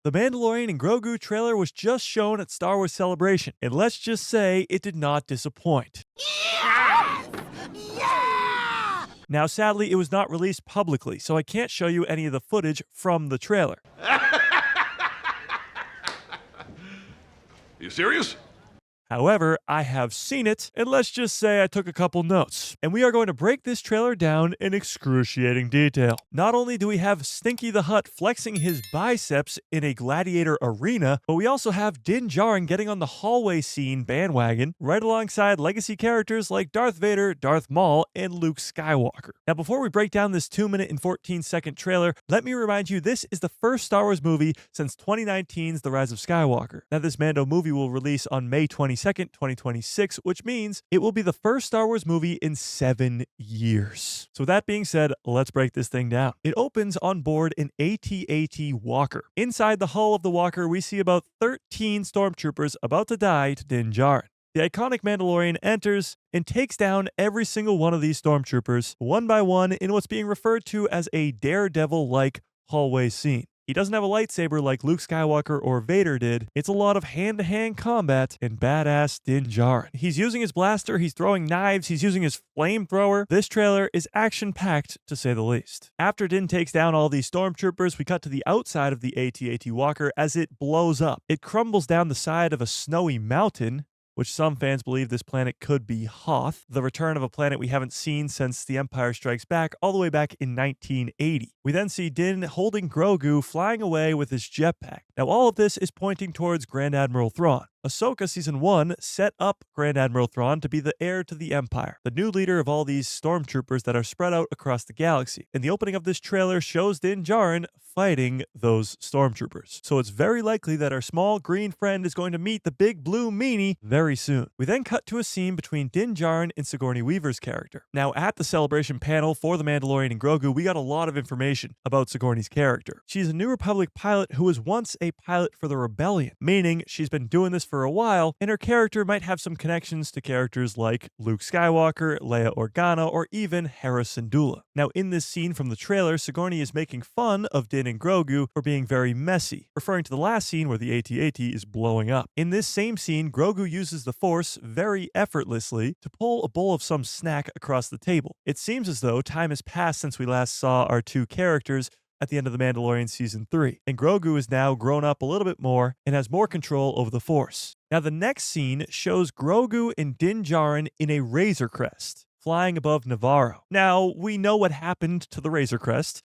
The Mandalorian and Grogu trailer was just shown at Star Wars Celebration, and let's just say it did not disappoint. Yes! Yeah! Now, sadly, it was not released publicly, so I can't show you any of the footage from the trailer. You serious? However, I have seen it, and let's just say I took a couple notes. And we are going to break this trailer down in excruciating detail. Not only do we have Stinky the HUTT flexing his biceps in a Gladiator arena, but we also have Din Djarin getting on the hallway scene bandwagon, right alongside legacy characters like Darth Vader, Darth Maul, and Luke Skywalker. Now, before we break down this 2-minute and 14-second trailer, let me remind you this is the first Star Wars movie since 2019's The Rise of Skywalker. Now, this Mando movie will release on May 22nd, 2026, which means it will be the first Star Wars movie in 7 years. So with that being said, let's break this thing down. It opens on board an AT-AT Walker. Inside the hull of the Walker, we see about 13 stormtroopers about to die to Din Djarin. The iconic Mandalorian enters and takes down every single one of these stormtroopers, one by one, in what's being referred to as a Daredevil-like hallway scene. He doesn't have a lightsaber like Luke Skywalker or Vader did. It's a lot of hand-to-hand combat and badass Din Djarin. He's using his blaster, he's throwing knives, he's using his flamethrower. This trailer is action-packed, to say the least. After Din takes down all these stormtroopers, we cut to the outside of the AT-AT Walker as it blows up. It crumbles down the side of a snowy mountain, which some fans believe this planet could be Hoth, the return of a planet we haven't seen since The Empire Strikes Back, all the way back in 1980. We then see Din holding Grogu flying away with his jetpack. Now, all of this is pointing towards Grand Admiral Thrawn. Ahsoka Season 1 set up Grand Admiral Thrawn to be the heir to the Empire, the new leader of all these stormtroopers that are spread out across the galaxy. And the opening of this trailer shows Din Djarin fighting those stormtroopers. So it's very likely that our small green friend is going to meet the big blue meanie very soon. We then cut to a scene between Din Djarin and Sigourney Weaver's character. Now, at the celebration panel for The Mandalorian and Grogu, we got a lot of information about Sigourney's character. She's a New Republic pilot who was once a pilot for the Rebellion, meaning she's been doing this for a while, and her character might have some connections to characters like Luke Skywalker, Leia Organa, or even Hera Syndulla. Now, in this scene from the trailer, Sigourney is making fun of Din and Grogu for being very messy, referring to the last scene where the AT-AT is blowing up. In this same scene, Grogu uses the Force very effortlessly to pull a bowl of some snack across the table. It seems as though time has passed since we last saw our two characters at the end of The Mandalorian Season 3, and Grogu is now grown up a little bit more and has more control over the Force. Now, the next scene shows Grogu and Din Djarin in a Razor Crest, flying above Navarro. Now, we know what happened to the Razor Crest.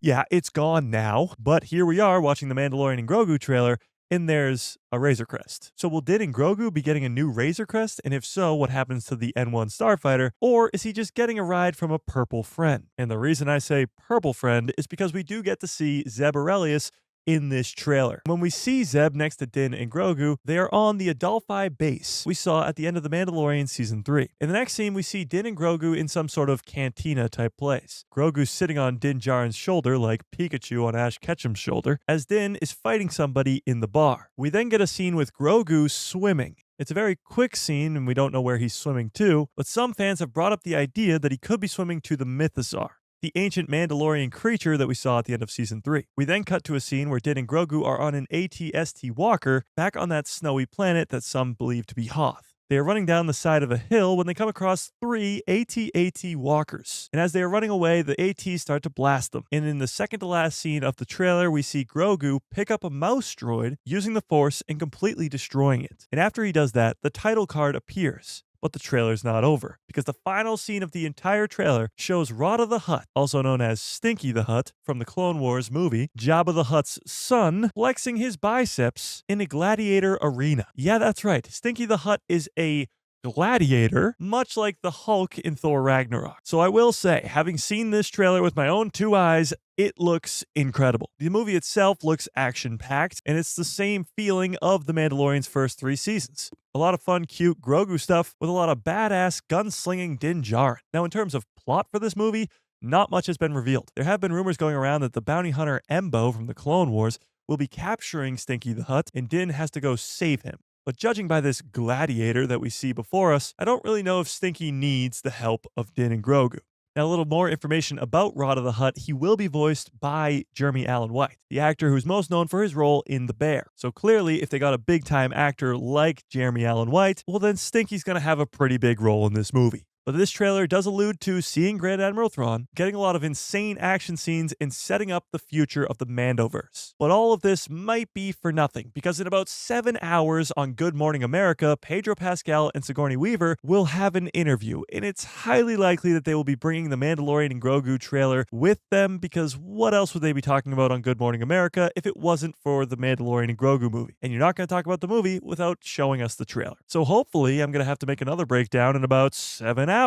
Yeah, it's gone now, but here we are watching the Mandalorian and Grogu trailer, and there's a Razor Crest. So will Din and Grogu be getting a new Razor Crest? And if so, what happens to the N1 Starfighter? Or is he just getting a ride from a purple friend? And the reason I say purple friend is because we do get to see Zeb Orrelios in this trailer. When we see Zeb next to Din and Grogu, they are on the Adolphi base we saw at the end of The Mandalorian Season 3. In the next scene, we see Din and Grogu in some sort of cantina type place. Grogu's sitting on Din Djarin's shoulder like Pikachu on Ash Ketchum's shoulder, as Din is fighting somebody in the bar. We then get a scene with Grogu swimming. It's a very quick scene, and we don't know where he's swimming to, but some fans have brought up the idea that he could be swimming to the Mythosaur, the ancient Mandalorian creature that we saw at the end of Season 3. We then cut to a scene where Din and Grogu are on an AT-ST Walker back on that snowy planet that some believe to be Hoth. They are running down the side of a hill when they come across 3 AT-AT Walkers. And as they are running away, the ATs start to blast them. And in the second to last scene of the trailer, we see Grogu pick up a mouse droid using the Force and completely destroying it. And after he does that, the title card appears. But the trailer's not over, because the final scene of the entire trailer shows Rada the Hutt, also known as Stinky the HUTT from the Clone Wars movie, Jabba the Hutt's son, flexing his biceps in a gladiator arena. Yeah, that's right. Stinky the HUTT is a gladiator, much like the Hulk in Thor Ragnarok. So I will say, having seen this trailer with my own 2 eyes, it looks incredible. The movie itself looks action-packed, and it's the same feeling of The Mandalorian's first 3 seasons. A lot of fun, cute Grogu stuff with a lot of badass gunslinging Din Djarin. Now, in terms of plot for this movie, not much has been revealed. There have been rumors going around that the bounty hunter Embo from the Clone Wars will be capturing Stinky the HUTT, and Din has to go save him. But judging by this gladiator that we see before us, I don't really know if Stinky needs the help of Din and Grogu. Now, a little more information about Rod of the Hutt. He will be voiced by Jeremy Allen White, the actor who's most known for his role in The Bear. So clearly, if they got a big-time actor like Jeremy Allen White, well then Stinky's gonna have a pretty big role in this movie. But this trailer does allude to seeing Grand Admiral Thrawn, getting a lot of insane action scenes, and setting up the future of the Mandoverse. But all of this might be for nothing, because in about 7 hours on Good Morning America, Pedro Pascal and Sigourney Weaver will have an interview, and it's highly likely that they will be bringing the Mandalorian and Grogu trailer with them, because what else would they be talking about on Good Morning America if it wasn't for the Mandalorian and Grogu movie? And you're not going to talk about the movie without showing us the trailer. So hopefully I'm going to have to make another breakdown in about 7 hours.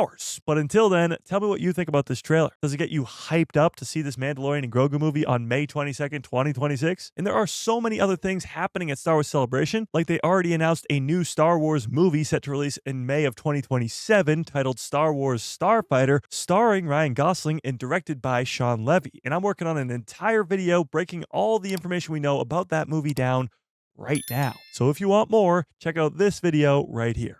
But until then, tell me what you think about this trailer. Does it get you hyped up to see this Mandalorian and Grogu movie on May 22nd, 2026? And there are so many other things happening at Star Wars Celebration, like they already announced a new Star Wars movie set to release in May of 2027 titled Star Wars Starfighter, starring Ryan Gosling and directed by Sean Levy. And I'm working on an entire video breaking all the information we know about that movie down right now. So if you want more, check out this video right here.